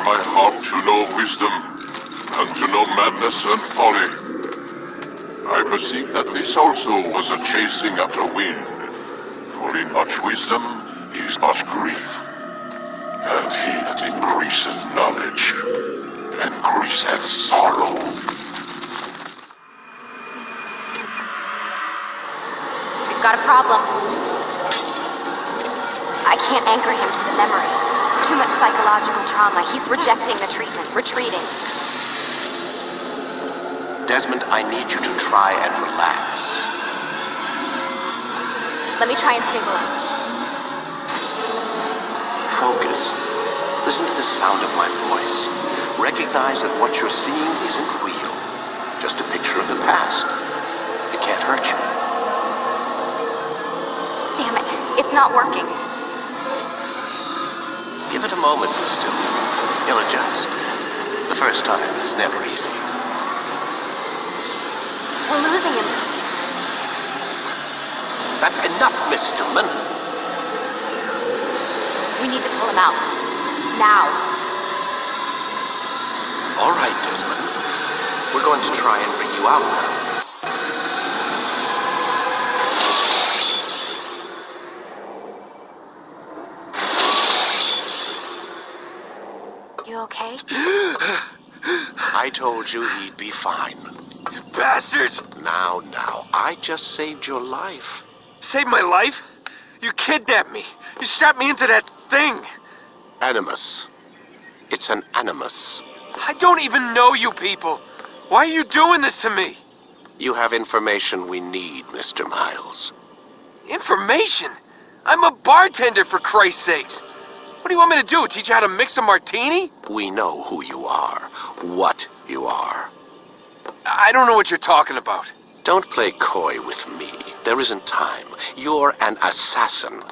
my heart to know wisdom, and to know madness and folly. I perceive that this also was a chasing after wind, for in much wisdom is much grief. And he that increaseth knowledge, increaseth sorrow. We've got a problem. I can't anchor him to the memory. Too much psychological trauma. He's rejecting the treatment, retreating. Desmond, I need you to try and relax. Let me try and stabilize him. Focus. Listen to the sound of my voice. Recognize that what you're seeing isn't real. Just a picture of the past. It can't hurt you. Damn it. It's not working. Give it a moment, Mister. He'll adjust. The first time is never easy. We're losing him. That's enough, Miss Stillman. We need to pull him out. Now. All right, Desmond. We're going to try and bring you out now. You okay? I told you he'd be fine. Bastards! Now, I just saved your life. Saved my life? You kidnapped me. You strapped me into that thing. Animus. It's an animus. I don't even know you people. Why are you doing this to me? You have information we need, Mr. Miles. Information? I'm a bartender, for Christ's sakes. What do you want me to do? Teach you how to mix a martini? We know who you are, what you are. I don't know what you're talking about. Don't play coy with me. There isn't time. You're an assassin.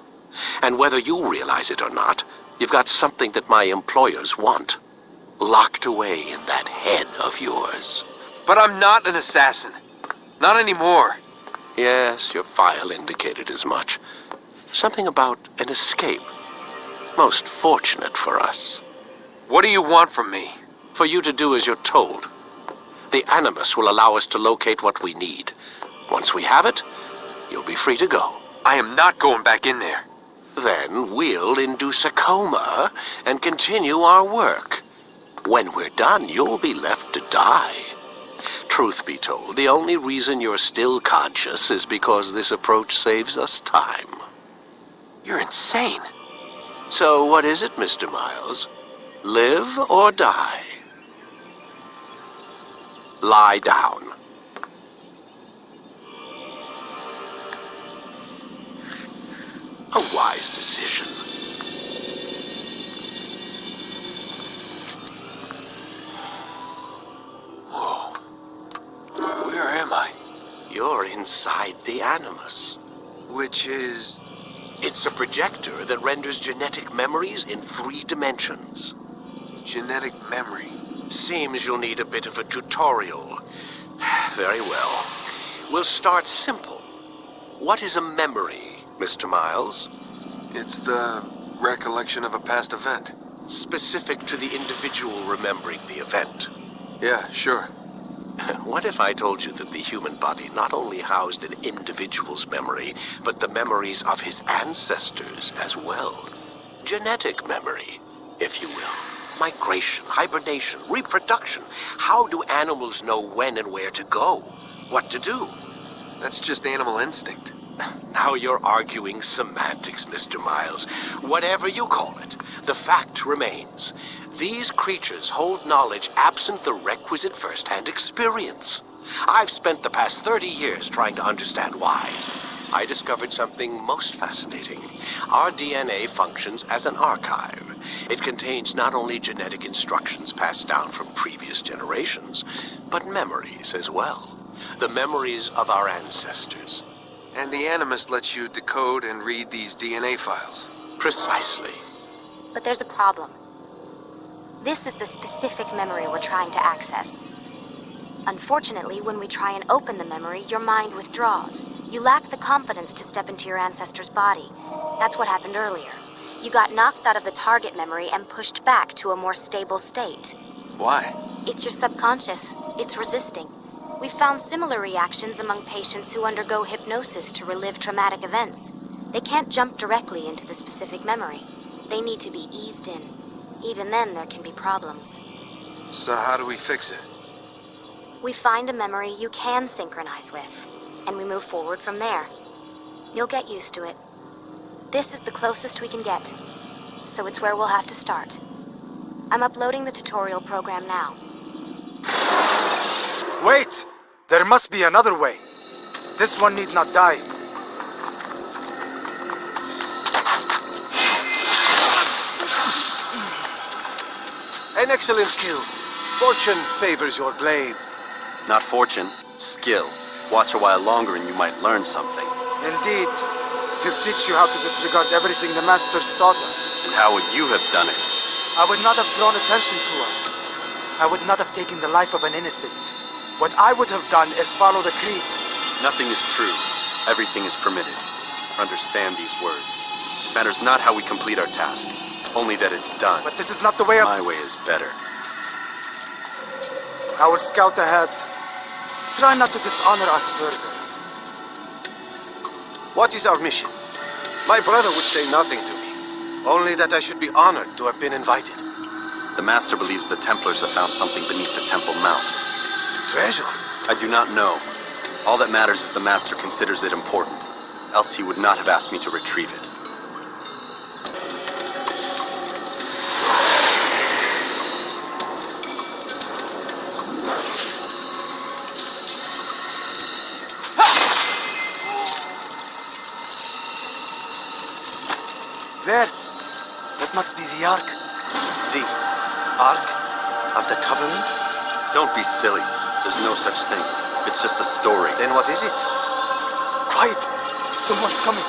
And whether you realize it or not, you've got something that my employers want. Locked away in that head of yours. But I'm not an assassin. Not anymore. Yes, your file indicated as much. Something about an escape. Most fortunate for us. What do you want from me? For you to do as you're told. The Animus will allow us to locate what we need. Once we have it, you'll be free to go. I am not going back in there. Then we'll induce a coma and continue our work. When we're done, you'll be left to die. Truth be told, the only reason you're still conscious is because this approach saves us time. You're insane. So what is it, Mr. Miles? Live or die? Lie down. A wise decision. Whoa. Where am I? You're inside the Animus. Which is... It's a projector that renders genetic memories in 3 dimensions. genetic memory. Seems you'll need a bit of a tutorial. Very well. We'll start simple. What is a memory, Mr. Miles? It's the recollection of a past event. Specific to the individual remembering the event. Yeah, sure. What if I told you that the human body not only housed an individual's memory, but the memories of his ancestors as well? Genetic memory, if you will. Migration, hibernation, reproduction. How do animals know when and where to go? What to do? That's just animal instinct. Now you're arguing semantics, Mr. Miles. Whatever you call it, the fact remains. These creatures hold knowledge absent the requisite first-hand experience. I've spent the past 30 years trying to understand why. I discovered something most fascinating. Our DNA functions as an archive. It contains not only genetic instructions passed down from previous generations, but memories as well. The memories of our ancestors. And the Animus lets you decode and read these DNA files. Precisely. But there's a problem. This is the specific memory we're trying to access. Unfortunately, when we try and open the memory, your mind withdraws. You lack the confidence to step into your ancestor's body. That's what happened earlier. You got knocked out of the target memory and pushed back to a more stable state. Why? It's your subconscious. It's resisting. We've found similar reactions among patients who undergo hypnosis to relive traumatic events. They can't jump directly into the specific memory. They need to be eased in. Even then, there can be problems. So how do we fix it? We find a memory you can synchronize with, and we move forward from there. You'll get used to it. This is the closest we can get, so it's where we'll have to start. I'm uploading the tutorial program now. Wait! There must be another way. This one need not die. An excellent skill. Fortune favors your blade. Not fortune, skill. Watch a while longer and you might learn something. Indeed. He'll teach you how to disregard everything the Masters taught us. And how would you have done it? I would not have drawn attention to us. I would not have taken the life of an innocent. What I would have done is follow the creed. Nothing is true. Everything is permitted. Understand these words. It matters not how we complete our task, only that it's done. But this is not the way of... My way is better. Our scout ahead. Try not to dishonor us further. What is our mission? My brother would say nothing to me. Only that I should be honored to have been invited. The Master believes the Templars have found something beneath the Temple Mount. Treasure? I do not know. All that matters is the Master considers it important. Else he would not have asked me to retrieve it. There. That must be the Ark. The Ark of the Covenant? Don't be silly. There's no such thing. It's just a story. Then what is it? Quiet. Someone's coming.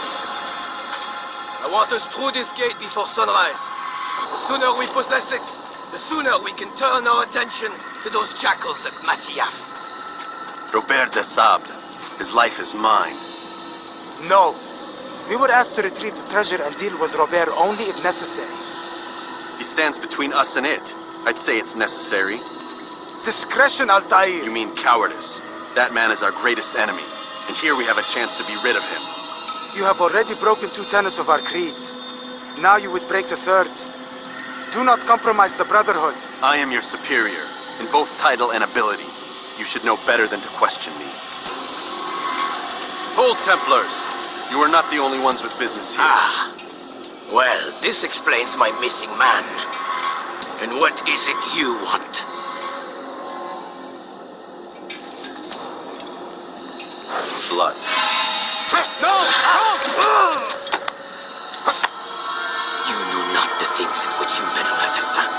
I want us through this gate before sunrise. The sooner we possess it, the sooner we can turn our attention to those jackals at Masyaf. Robert de Sable. His life is mine. No. We were asked to retrieve the treasure and deal with Robert only if necessary. He stands between us and it. I'd say it's necessary. Discretion, Altair. You mean cowardice. That man is our greatest enemy, and here we have a chance to be rid of him. You have already broken 2 tenets of our creed. Now you would break the 3rd. Do not compromise the Brotherhood. I am your superior, in both title and ability. You should know better than to question me. Hold, Templars! You are not the only ones with business here. Ah. Well, this explains my missing man. And what is it you want? Blood. No! You know not the things in which you meddle, assassin.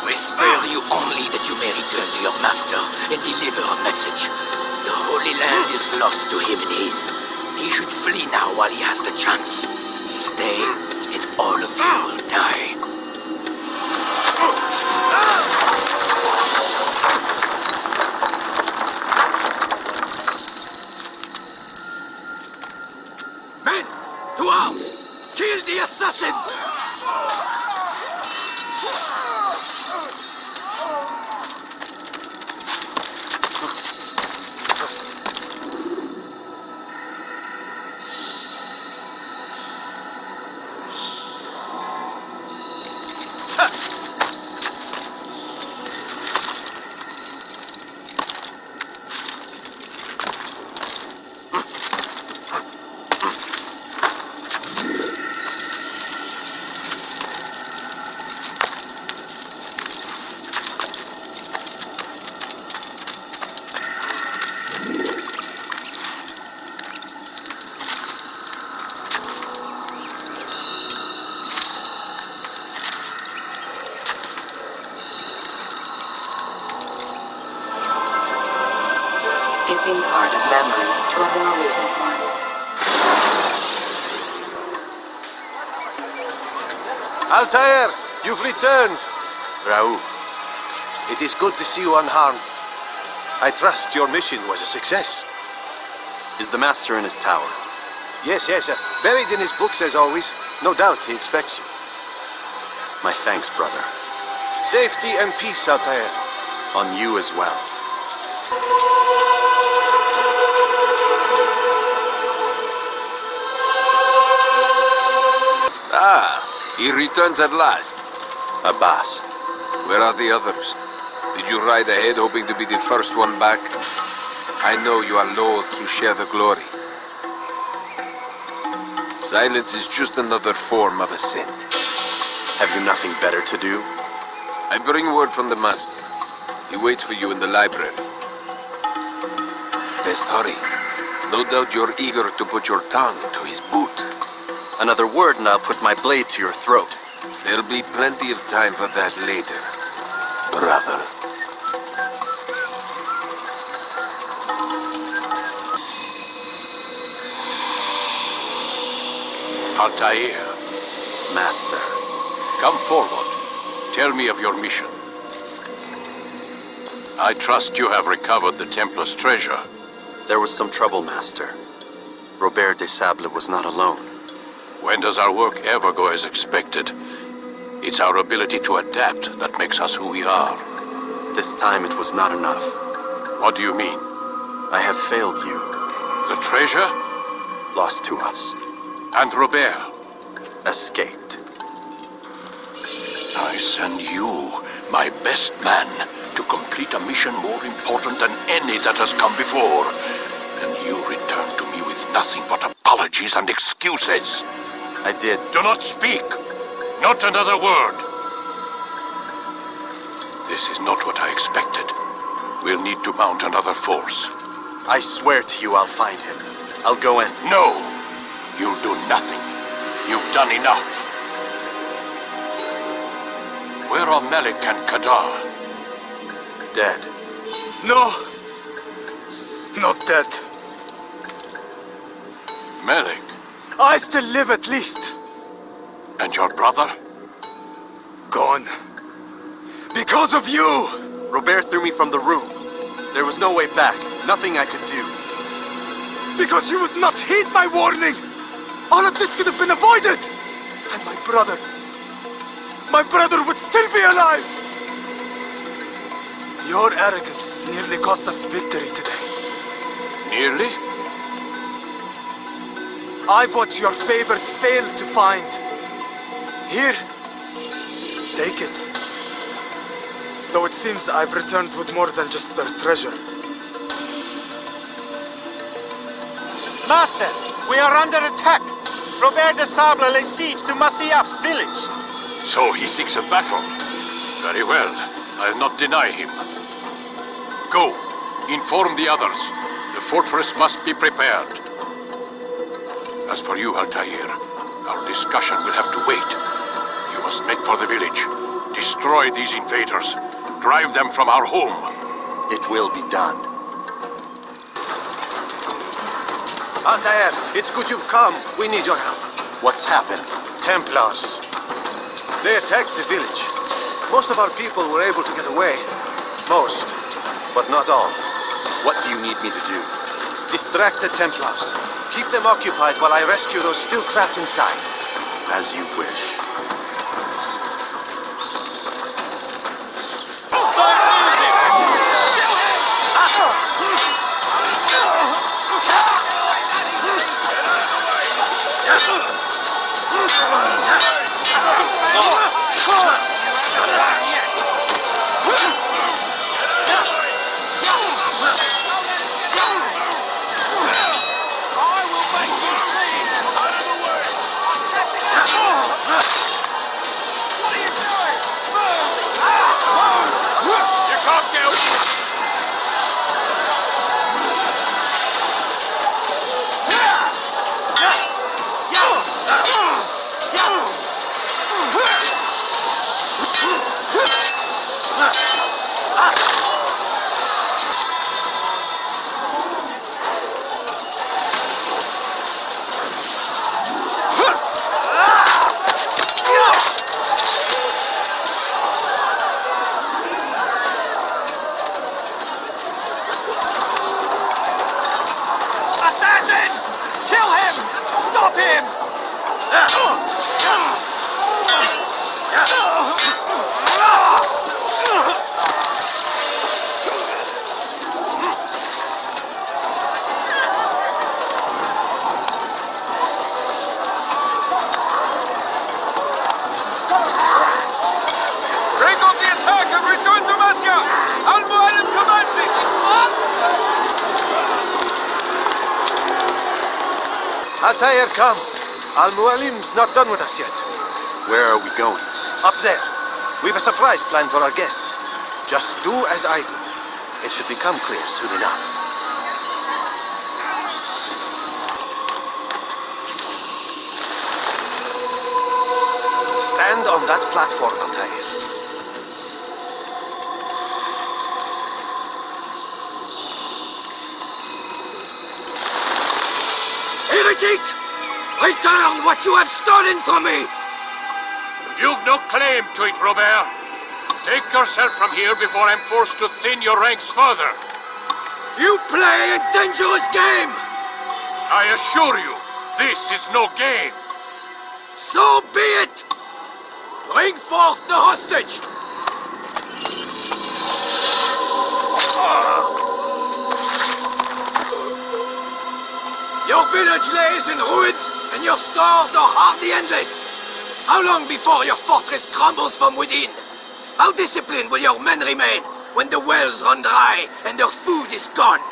We spare you only that you may return to your master and deliver a message. The Holy Land is lost to him and his. He should flee now while he has the chance. Stay, and all of you will die. Men, to arms! Kill the assassins! Skipping part of memory to a more recent one. Altair, you've returned. Raouf. It is good to see you unharmed. I trust your mission was a success. Is the Master in his tower? Yes, buried in his books as always. No doubt he expects you. My thanks, brother. Safety and peace out there. On you as well. Ah, he returns at last. Abbas. Where are the others? Did you ride ahead hoping to be the first one back? I know you are loath to share the glory. Silence is just another form of assent. Have you nothing better to do? I bring word from the master. He waits for you in the library. Best hurry. No doubt you're eager to put your tongue to his boot. Another word and I'll put my blade to your throat. There'll be plenty of time for that later, brother. Altair, Master. come forward. Tell me of your mission. I trust you have recovered the Templar's treasure. There was some trouble, Master. Robert de Sable was not alone. When does our work ever go as expected? It's our ability to adapt that makes us who we are. This time it was not enough. What do you mean? I have failed you. The treasure? Lost to us. And Robert? Escaped. I send you, my best man, to complete a mission more important than any that has come before. And you return to me with nothing but apologies and excuses. I did. Do not speak. Not another word. This is not what I expected. We'll need to mount another force. I swear to you I'll find him. I'll go in. No! You'll do nothing. You've done enough. Where are Melik and Kadar? Dead. No! Not dead. Melik? I still live at least. And your brother? Gone. Because of you! Robert threw me from the room. There was no way back. Nothing I could do. Because you would not heed my warning! All of this could have been avoided! And my brother would still be alive! Your arrogance nearly cost us victory today. Nearly? I've what your favorite failed to find. Here, take it. Though it seems I've returned with more than just their treasure. Master, we are under attack. Robert de Sable lays siege to Masyaf's village. So he seeks a battle. Very well. I'll not deny him. Go. Inform the others. The fortress must be prepared. As for you, Altair, our discussion will have to wait. You must make for the village. Destroy these invaders. Drive them from our home. It will be done. Altair, it's good you've come. We need your help. What's happened? Templars. They attacked the village. Most of our people were able to get away. Most, but not all. What do you need me to do? Distract the Templars. Keep them occupied while I rescue those still trapped inside. As you wish. Altair, come. Al-Mualim's not done with us yet. Where are we going? Up there. We've a surprise planned for our guests. Just do as I do. It should become clear soon enough. Stand on that platform, Altair. Heretic! Return what you have stolen from me! You've no claim to it, Robert. Take yourself from here before I'm forced to thin your ranks further. You play a dangerous game! I assure you, this is no game. So be it! Bring forth the hostage! Your village lays in ruins, and your stores are hardly endless. How long before your fortress crumbles from within? How disciplined will your men remain when the wells run dry and their food is gone?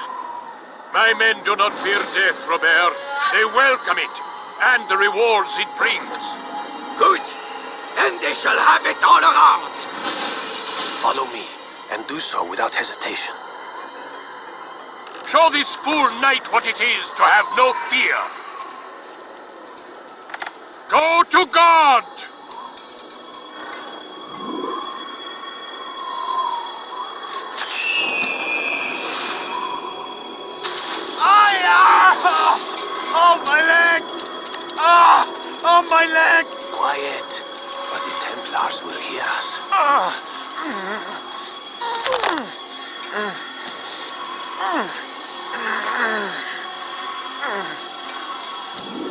My men do not fear death, Robert. They welcome it, and the rewards it brings. Good. Then they shall have it all around. Follow me, and do so without hesitation. Show this fool knight what it is to have no fear. Go to God! Oh, my leg! Ah! Oh, my leg! Quiet, or the Templars will hear us.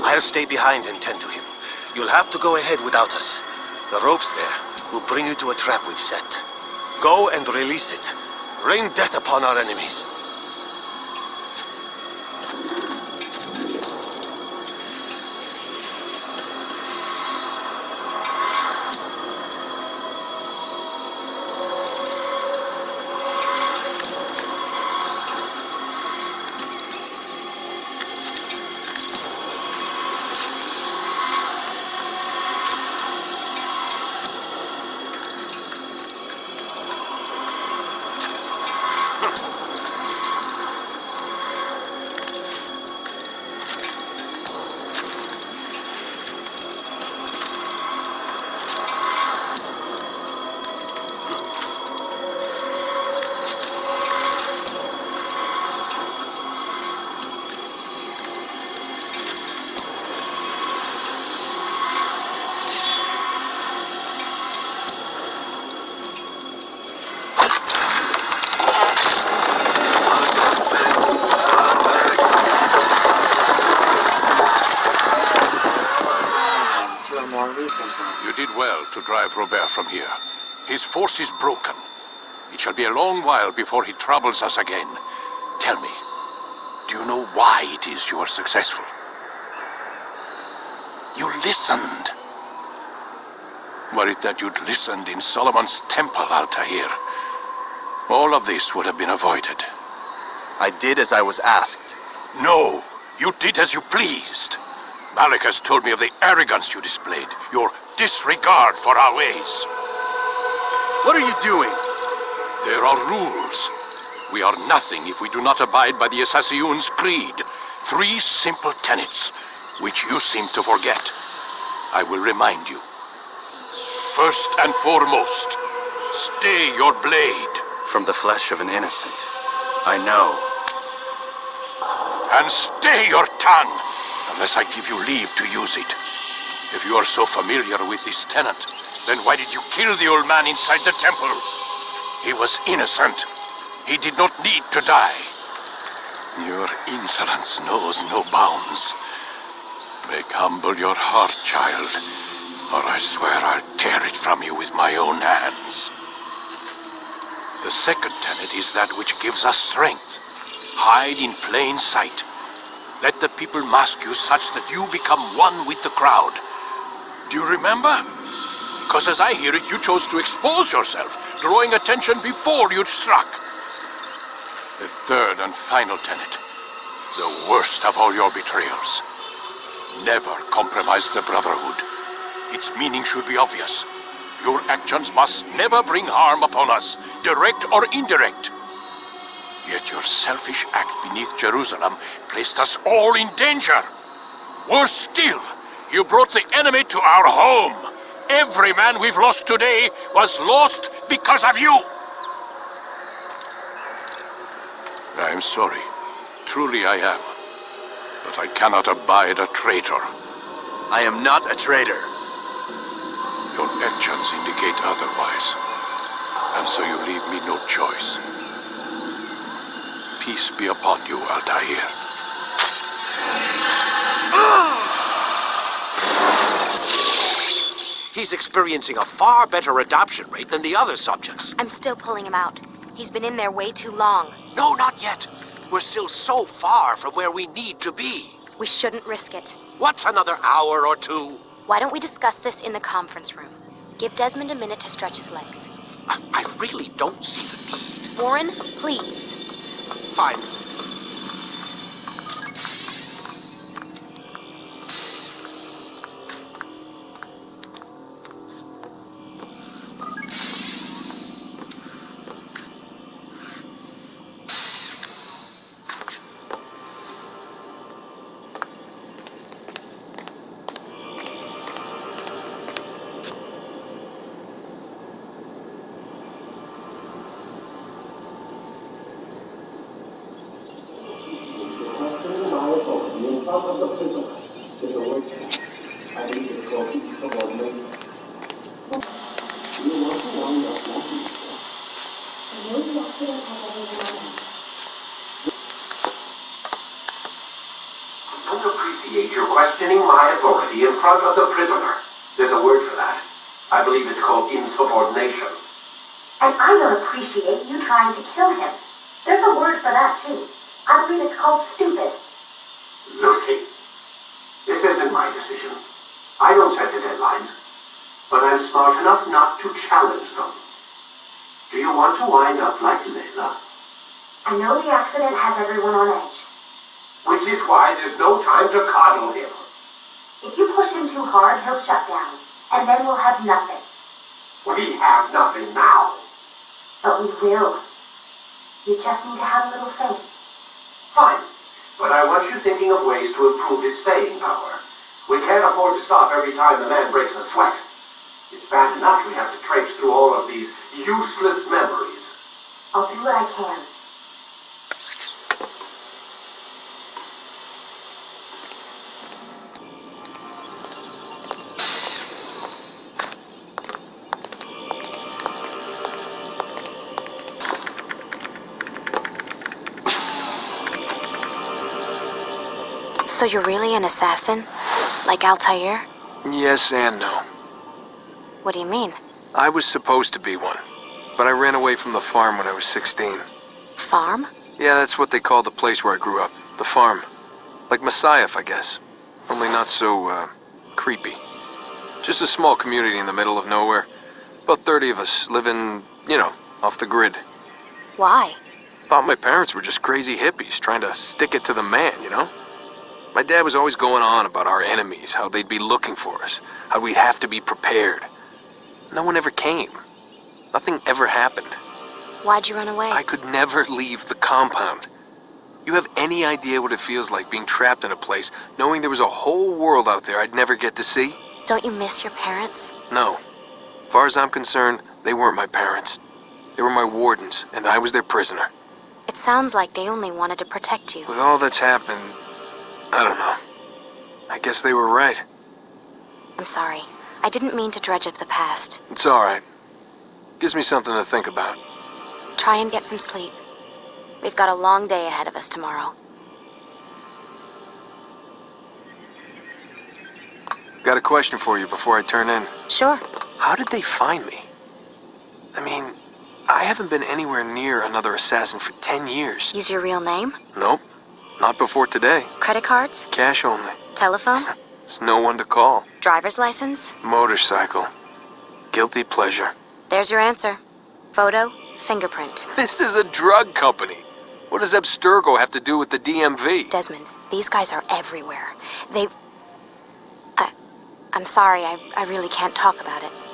I'll stay behind and tend to him. You'll have to go ahead without us. The ropes there will bring you to a trap we've set. Go and release it. Rain death upon our enemies. You did well to drive Robert from here. His force is broken. It shall be a long while before he troubles us again. Tell me, do you know why it is you are successful? You listened. Were it that you'd listened in Solomon's temple, Altair, all of this would have been avoided. I did as I was asked. No, you did as you pleased. Malik has told me of the arrogance you displayed, your disregard for our ways. What are you doing? There are rules. We are nothing if we do not abide by the Assassin's creed. 3 simple tenets, which you seem to forget. I will remind you. First and foremost, stay your blade. From the flesh of an innocent. I know. And stay your tongue, unless I give you leave to use it. If you are so familiar with this tenet, then why did you kill the old man inside the temple? He was innocent. He did not need to die. Your insolence knows no bounds. Make humble your heart, child, or I swear I'll tear it from you with my own hands. The second tenet is that which gives us strength. Hide in plain sight. Let the people mask you such that you become one with the crowd. Do you remember? Because as I hear it, you chose to expose yourself, drawing attention before you'd struck. The third and final tenet, the worst of all your betrayals. never compromise the Brotherhood. Its meaning should be obvious. Your actions must never bring harm upon us, direct or indirect. Yet your selfish act beneath Jerusalem placed us all in danger. Worse still, you brought the enemy to our home. Every man we've lost today was lost because of you. I am sorry. Truly I am. But I cannot abide a traitor. I am not a traitor. Your actions indicate otherwise. And so you leave me no choice. Peace be upon you, Altair. He's experiencing a far better adoption rate than the other subjects. I'm still pulling him out. He's been in there way too long. No, not yet. We're still so far from where we need to be. We shouldn't risk it. What's another hour or two? Why don't we discuss this in the conference room? Give Desmond a minute to stretch his legs. I really don't see the need. Warren, please. Fine. I don't appreciate your questioning my authority in front of the prisoner. There's a word for that. I believe it's called insubordination. And I don't appreciate you trying to kill him. There's a word for that, too. I believe it's called stupid. Lucy, this isn't my decision. I don't set the deadlines. But I'm smart enough not to challenge them. Do you want to wind up like Layla? I know the accident has everyone on edge. Which is why there's no time to coddle him. If you push him too hard, he'll shut down. And then we'll have nothing. We have nothing now. But we will. You just need to have a little faith. Fine. But I want you thinking of ways to improve his staying power. We can't afford to stop every time the man breaks a sweat. It's bad enough we have to traipse through all of these useless memories. I'll do what I can. So you're really an assassin? Like Altair? Yes and no. What do you mean? I was supposed to be one, but I ran away from the farm when I was 16. Farm? Yeah, that's what they called the place where I grew up. The farm. Like Messiah, I guess. Only not so, creepy. Just a small community in the middle of nowhere. About 30 of us living, off the grid. Why? Thought my parents were just crazy hippies trying to stick it to the man, My dad was always going on about our enemies, how they'd be looking for us, how we'd have to be prepared. No one ever came. Nothing ever happened. Why'd you run away? I could never leave the compound. You have any idea what it feels like being trapped in a place, knowing there was a whole world out there I'd never get to see? Don't you miss your parents? No. As far as I'm concerned, they weren't my parents. They were my wardens, and I was their prisoner. It sounds like they only wanted to protect you. With all that's happened, I don't know. I guess they were right. I'm sorry. I didn't mean to dredge up the past. It's all right. Gives me something to think about. Try and get some sleep. We've got a long day ahead of us tomorrow. Got a question for you before I turn in. Sure. How did they find me? I mean, I haven't been anywhere near another assassin for 10 years. Use your real name? Nope. Not before today. Credit cards? Cash only. Telephone? There's no one to call. Driver's license? Motorcycle. Guilty pleasure. There's your answer. Photo, fingerprint. This is a drug company. What does Abstergo have to do with the DMV? Desmond, these guys are everywhere. I'm sorry, I really can't talk about it.